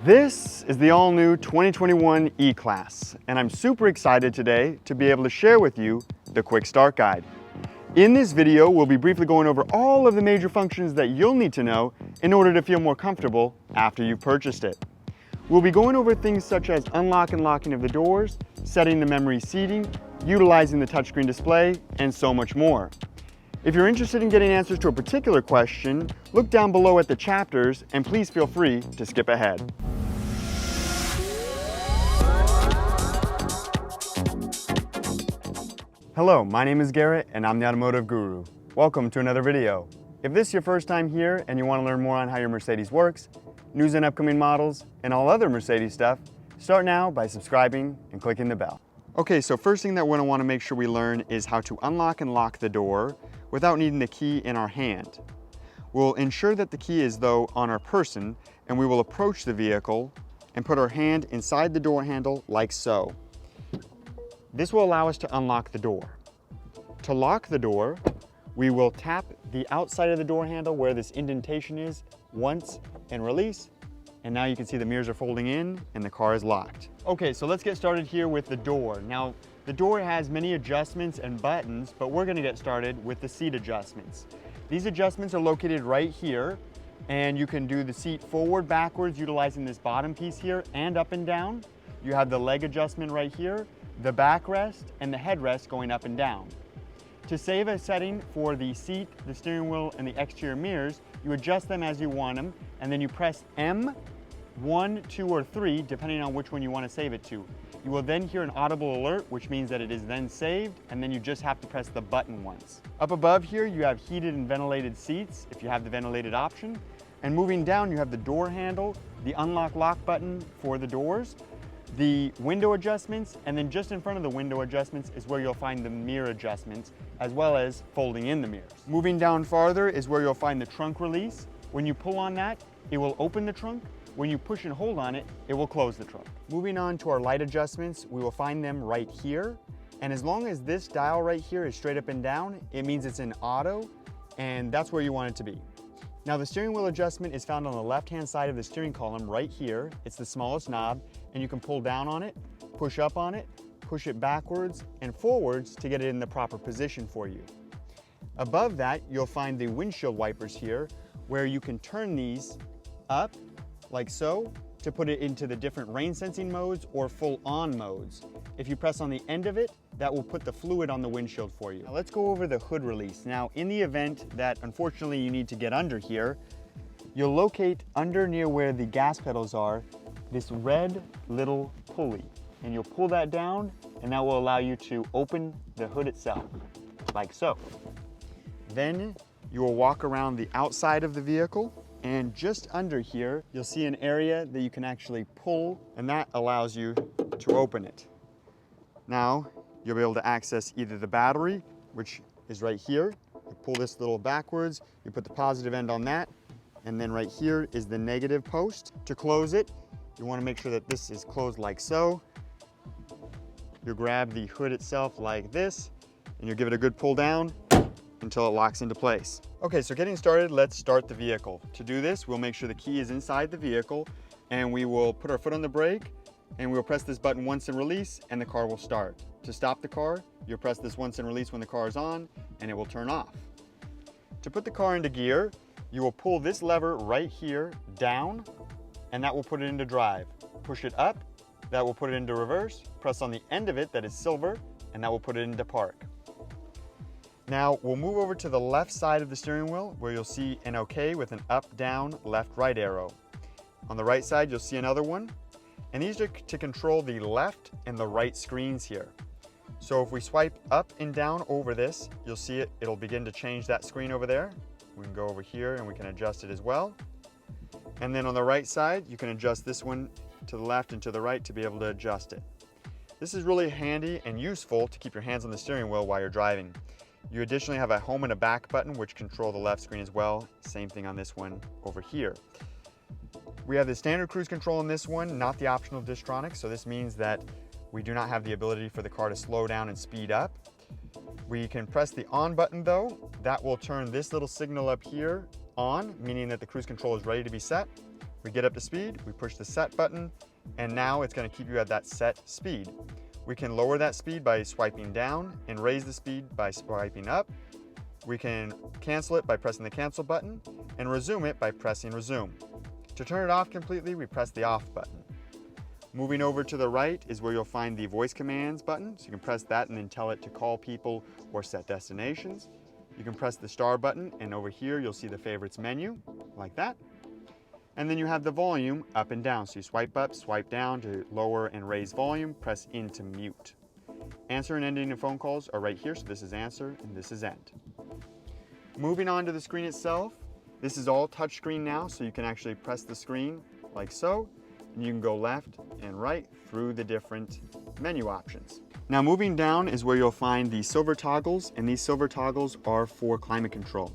This is the all-new 2021 E Class, and I'm super excited today to be able to share with you the Quick Start Guide. In this video, we'll be briefly going over all of the major functions that you'll need to know in order to feel more comfortable after you've purchased it. We'll be going over things such as unlock and locking of the doors, setting the memory seating, utilizing the touchscreen display, and so much more. If you're interested in getting answers to a particular question, look down below at the chapters and please feel free to skip ahead. Hello, my name is Garrett and I'm the Automotive Guru. Welcome to another video. If this is your first time here and you want to learn more on how your Mercedes works, news and upcoming models, and all other Mercedes stuff, start now by subscribing and clicking the bell. Okay, so first thing that we're going to want to make sure we learn is how to unlock and lock the door without needing the key in our hand. We'll ensure that the key is though on our person, and we will approach the vehicle and put our hand inside the door handle like so. This will allow us to unlock the door. To lock the door, we will tap the outside of the door handle where this indentation is once and release, and now you can see the mirrors are folding in and the car is locked. Okay, so let's get started here with the door. Now, the door has many adjustments and buttons, but we're gonna get started with the seat adjustments. These adjustments are located right here, and you can do the seat forward, backwards, utilizing this bottom piece here, and up and down. You have the leg adjustment right here, the backrest, and the headrest going up and down. To save a setting for the seat, the steering wheel, and the exterior mirrors, you adjust them as you want them, and then you press M, 1, 2, or 3, depending on which one you want to save it to. You will then hear an audible alert, which means that it is then saved, and then you just have to press the button once. Up above here, you have heated and ventilated seats, if you have the ventilated option. And moving down, you have the door handle, the unlock lock button for the doors, the window adjustments, and then just in front of the window adjustments is where you'll find the mirror adjustments, as well as folding in the mirrors. Moving down farther is where you'll find the trunk release. When you pull on that, it will open the trunk. When you push and hold on it, it will close the trunk. Moving on to our light adjustments, we will find them right here. And as long as this dial right here is straight up and down, it means it's in auto, and that's where you want it to be. Now the steering wheel adjustment is found on the left-hand side of the steering column right here. It's the smallest knob, and you can pull down on it, push up on it, push it backwards and forwards to get it in the proper position for you. Above that, you'll find the windshield wipers here, where you can turn these up like so to put it into the different rain sensing modes or full on modes. If you press on the end of it, that will put the fluid on the windshield for you. Now let's go over the hood release. Now in the event that unfortunately you need to get under here, you'll locate under near where the gas pedals are this red little pulley, and you'll pull that down and that will allow you to open the hood itself like so. Then you will walk around the outside of the vehicle, and just under here, you'll see an area that you can actually pull, and that allows you to open it. Now, you'll be able to access either the battery, which is right here. You pull this little backwards, you put the positive end on that, and then right here is the negative post. To close it, you want to make sure that this is closed like so. You grab the hood itself like this, and you give it a good pull down until it locks into place. Okay, so getting started, let's start the vehicle. To do this, we'll make sure the key is inside the vehicle, and we will put our foot on the brake, and we'll press this button once and release, and the car will start. To stop the car, you'll press this once and release when the car is on, and it will turn off. To put the car into gear, you will pull this lever right here down, and that will put it into drive. Push it up, that will put it into reverse. Press on the end of it that is silver, and that will put it into park. Now we'll move over to the left side of the steering wheel where you'll see an OK with an up, down, left, right arrow. On the right side, you'll see another one. And these are to control the left and the right screens here. So if we swipe up and down over this, you'll see it'll begin to change that screen over there. We can go over here and we can adjust it as well. And then on the right side, you can adjust this one to the left and to the right to be able to adjust it. This is really handy and useful to keep your hands on the steering wheel while you're driving. You additionally have a home and a back button which control the left screen as well. Same thing on this one over here. We have the standard cruise control in this one, not the optional Distronic, so this means that we do not have the ability for the car to slow down and speed up. We can press the on button though. That will turn this little signal up here on, meaning that the cruise control is ready to be set. We get up to speed, we push the set button, and now it's going to keep you at that set speed. We can lower that speed by swiping down and raise the speed by swiping up. We can cancel it by pressing the cancel button and resume it by pressing resume. To turn it off completely, we press the off button. Moving over to the right is where you'll find the voice commands button, so you can press that and then tell it to call people or set destinations. You can press the star button, and over here you'll see the favorites menu, like that. And then you have the volume up and down, so you swipe up, swipe down to lower and raise volume, press in to mute. Answer and ending of phone calls are right here, so this is answer and this is end. Moving on to the screen itself, this is all touch screen now, so you can actually press the screen like so, and you can go left and right through the different menu options. Now moving down is where you'll find the silver toggles, and these silver toggles are for climate control.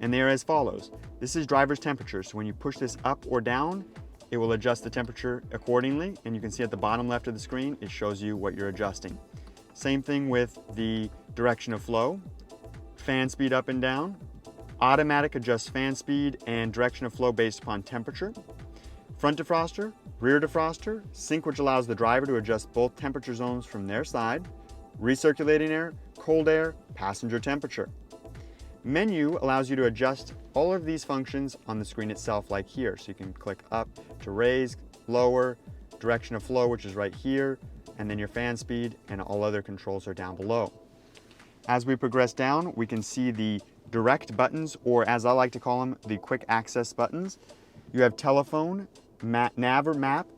And they are as follows. This is driver's temperature, so when you push this up or down, it will adjust the temperature accordingly, and you can see at the bottom left of the screen, it shows you what you're adjusting. Same thing with the direction of flow, fan speed up and down, automatic adjusts fan speed and direction of flow based upon temperature, front defroster, rear defroster, sync which allows the driver to adjust both temperature zones from their side, recirculating air, cold air, passenger temperature. Menu allows you to adjust all of these functions on the screen itself like here. So you can click up to raise, lower, direction of flow, which is right here, and then your fan speed and all other controls are down below. As we progress down, we can see the direct buttons, or as I like to call them, the quick access buttons. You have telephone, nav or map,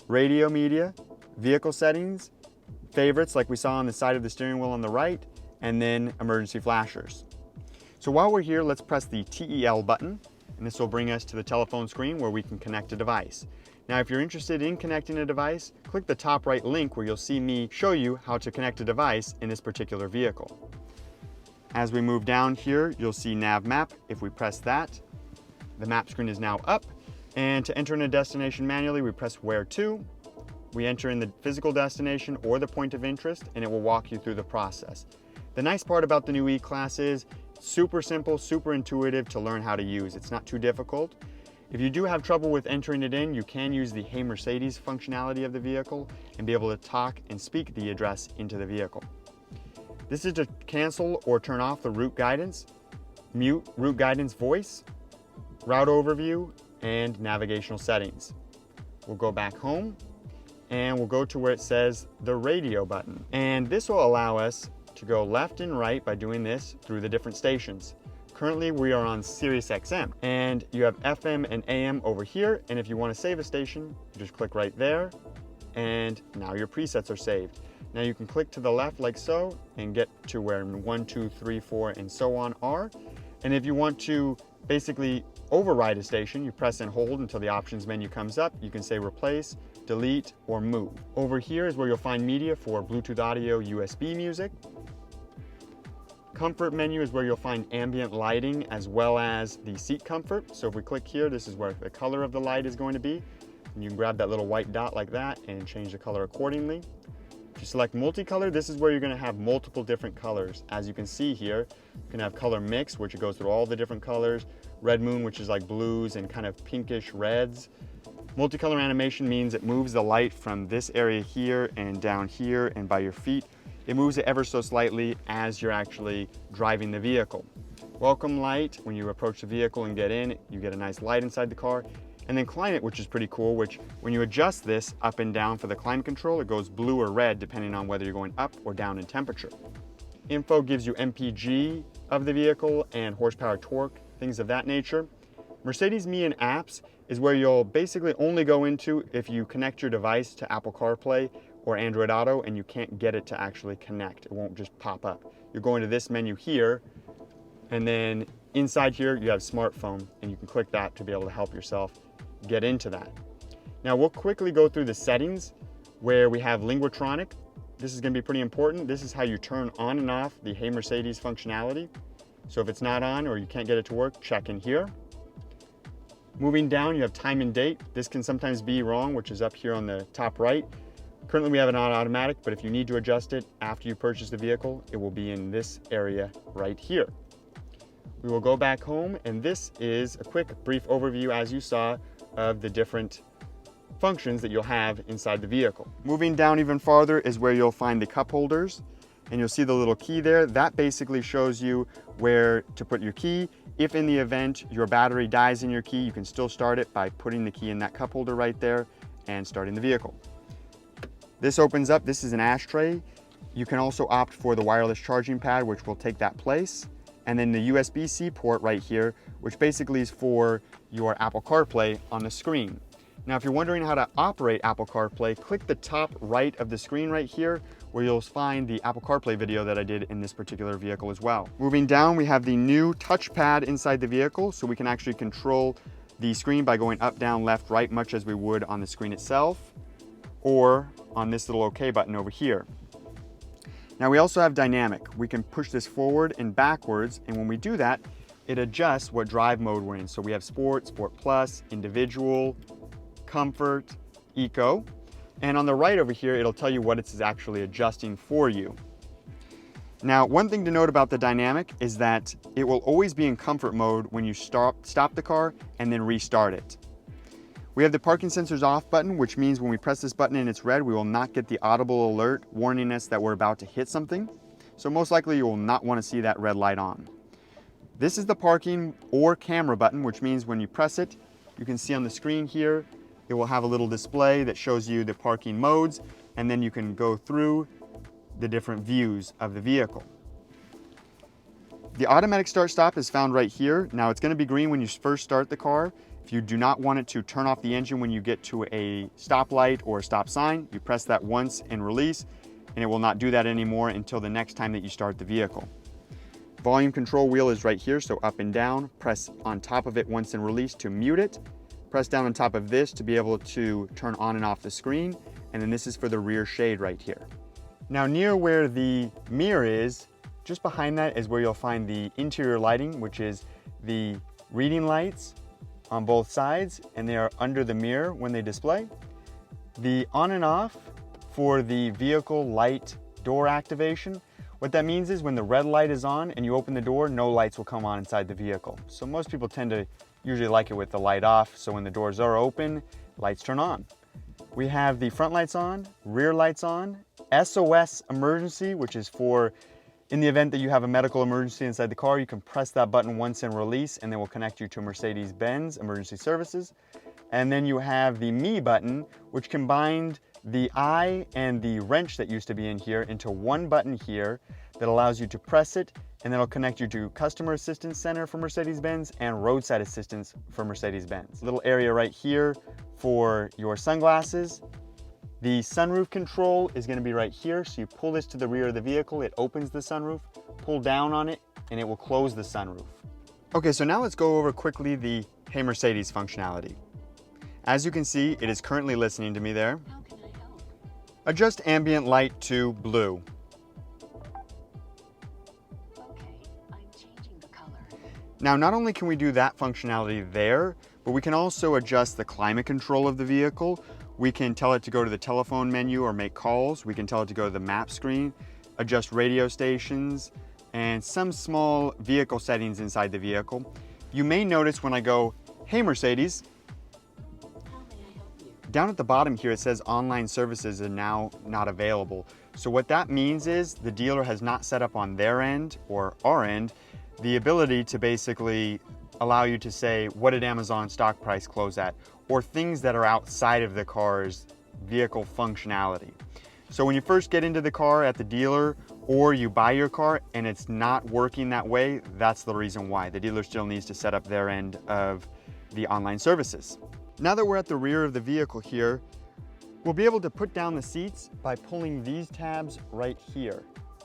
radio media, vehicle settings, favorites like we saw on the side of the steering wheel on the right, and then emergency flashers. So while we're here, let's press the TEL button, and this will bring us to the telephone screen where we can connect a device. Now, if you're interested in connecting a device, click the top right link where you'll see me show you how to connect a device in this particular vehicle. As we move down here, you'll see nav map. If we press that, the map screen is now up. And to enter in a destination manually, we press where to. We enter in the physical destination or the point of interest, and it will walk you through the process. The nice part about the new E Class is super simple, super intuitive to learn how to use. It's not too difficult. If you do have trouble with entering it in, you can use the Hey Mercedes functionality of the vehicle and be able to talk and speak the address into the vehicle. This is to cancel or turn off the route guidance, mute route guidance voice, route overview, and navigational settings. We'll go back home and we'll go to where it says the radio button. And this will allow us to go left and right by doing this through the different stations. Currently we are on Sirius XM, and you have FM and AM over here, and if you want to save a station, you just click right there, and now your presets are saved. Now you can click to the left like so and get to where 1, 2, 3, 4, and so on are. And if you want to basically override a station, you press and hold until the options menu comes up. You can say replace, delete, or move. Over here is where you'll find media for Bluetooth audio, USB music. Comfort menu is where you'll find ambient lighting as well as the seat comfort. So if we click here, this is where the color of the light is going to be. And you can grab that little white dot like that and change the color accordingly. If you select multicolor, this is where you're going to have multiple different colors. As you can see here, you can have color mix, which it goes through all the different colors. Red moon, which is like blues and kind of pinkish reds. Multicolor animation means it moves the light from this area here and down here and by your feet. It moves it ever so slightly as you're actually driving the vehicle. Welcome light, when you approach the vehicle and get in, you get a nice light inside the car. And then climate, which is pretty cool, which when you adjust this up and down for the climate control, it goes blue or red depending on whether you're going up or down in temperature. Info gives you MPG of the vehicle and horsepower torque, things of that nature. Mercedes Me and Apps is where you'll basically only go into if you connect your device to Apple CarPlay or Android Auto and you can't get it to actually connect. It won't just pop up. You're going to this menu here, and then inside here you have smartphone, and you can click that to be able to help yourself get into that. Now we'll quickly go through the settings where we have Linguatronic. This is going to be pretty important. This is how you turn on and off the Hey Mercedes functionality. So if it's not on or you can't get it to work, check in here. Moving down, you have time and date. This can sometimes be wrong, which is up here on the top right. Currently we have it on automatic, but if you need to adjust it after you purchase the vehicle, it will be in this area right here. We will go back home, and this is a quick brief overview, as you saw, of the different functions that you'll have inside the vehicle. Moving down even farther is where you'll find the cup holders, and you'll see the little key there. That basically shows you where to put your key. If in the event your battery dies in your key, you can still start it by putting the key in that cup holder right there and starting the vehicle. This opens up. This is an ashtray. You can also opt for the wireless charging pad, which will take that place. And then the USB-C port right here, which basically is for your Apple CarPlay on the screen. Now, if you're wondering how to operate Apple CarPlay, click the top right of the screen right here, where you'll find the Apple CarPlay video that I did in this particular vehicle as well. Moving down, we have the new touchpad inside the vehicle, so we can actually control the screen by going up, down, left, right, much as we would on the screen itself, or on this little OK button over here. Now we also have dynamic. We can push this forward and backwards, and when we do that, it adjusts what drive mode we're in. So we have Sport, Sport Plus, Individual, Comfort, Eco, and on the right over here, it'll tell you what it's actually adjusting for you. Now, one thing to note about the dynamic is that it will always be in comfort mode when you stop the car and then restart it. We have the parking sensors off button, which means when we press this button and it's red, we will not get the audible alert warning us that we're about to hit something. So most likely you will not want to see that red light on. This is the parking or camera button, which means when you press it, you can see on the screen here, it will have a little display that shows you the parking modes, and then you can go through the different views of the vehicle. The automatic start stop is found right here. Now it's going to be green when you first start the car. If you do not want it to turn off the engine when you get to a stoplight or a stop sign, you press that once and release, and it will not do that anymore until the next time that you start the vehicle. Volume control wheel is right here, so up and down. Press on top of it once and release to mute it. Press down on top of this to be able to turn on and off the screen, and then this is for the rear shade right here. Now near where the mirror is, just behind that is where you'll find the interior lighting, which is the reading lights on both sides, and they are under the mirror when they display. The on and off for the vehicle light door activation. What that means is when the red light is on and you open the door, no lights will come on inside the vehicle. So most people tend to usually like it with the light off, so when the doors are open, lights turn on. We have the front lights on, rear lights on, SOS emergency, which is for in the event that you have a medical emergency inside the car, you can press that button once and release, and they will connect you to Mercedes Benz emergency services. And then you have the Me button, which combined the eye and the wrench that used to be in here into one button here that allows you to press it, and then it'll connect you to Customer Assistance Center for Mercedes-Benz and Roadside Assistance for Mercedes-Benz. Little area right here for your sunglasses. The sunroof control is going to be right here, so you pull this to the rear of the vehicle, it opens the sunroof, pull down on it, and it will close the sunroof. Okay, so now let's go over quickly the Hey Mercedes functionality. As you can see, it is currently listening to me there. How can I help? Adjust ambient light to blue. Okay, I'm changing the color. Now, not only can we do that functionality there, but we can also adjust the climate control of the vehicle. We can tell it to go to the telephone menu or make calls. We can tell it to go to the map screen, adjust radio stations, and some small vehicle settings inside the vehicle. You may notice when I go, "Hey Mercedes," How may I help you? down at the bottom here it says online services are now not available. So what that means is the dealer has not set up on their end or our end the ability to basically allow you to say, what did Amazon stock price close at? Or things that are outside of the car's vehicle functionality. So when you first get into the car at the dealer or you buy your car and it's not working that way, that's the reason why. The dealer still needs to set up their end of the online services. Now that we're at the rear of the vehicle here, we'll be able to put down the seats by pulling these tabs right here.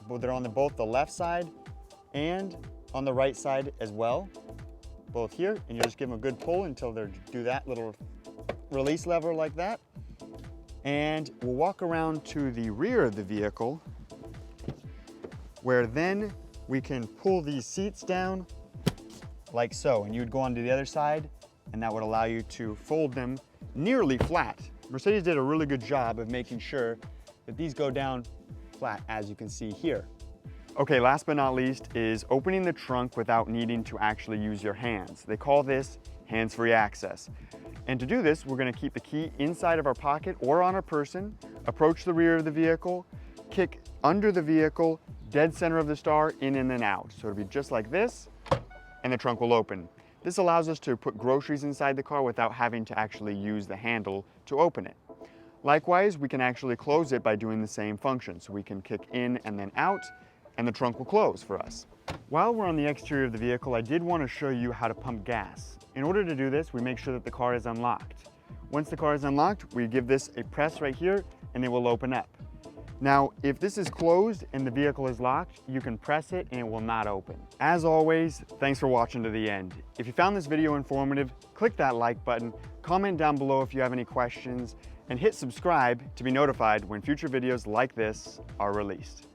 They're on both the left side and on the right side as well. Both here, and you just give them a good pull until they do that little release lever like that. And we'll walk around to the rear of the vehicle, where then we can pull these seats down like so, and you'd go on to the other side, and that would allow you to fold them nearly flat. Mercedes did a really good job of making sure that these go down flat, as you can see here. Okay, last but not least is opening the trunk without needing to actually use your hands. They call this hands-free access. And to do this, we're going to keep the key inside of our pocket or on our person, approach the rear of the vehicle, kick under the vehicle, dead center of the star, in and then out. So it'll be just like this, and the trunk will open. This allows us to put groceries inside the car without having to actually use the handle to open it. Likewise, we can actually close it by doing the same function. So we can kick in and then out, and the trunk will close for us. While we're on the exterior of the vehicle, I did want to show you how to pump gas. In order to do this, we make sure that the car is unlocked. Once the car is unlocked, we give this a press right here, and it will open up. Now, if this is closed and the vehicle is locked, you can press it and it will not open. As always, thanks for watching to the end. If you found this video informative, click that like button, comment down below if you have any questions, and hit subscribe to be notified when future videos like this are released.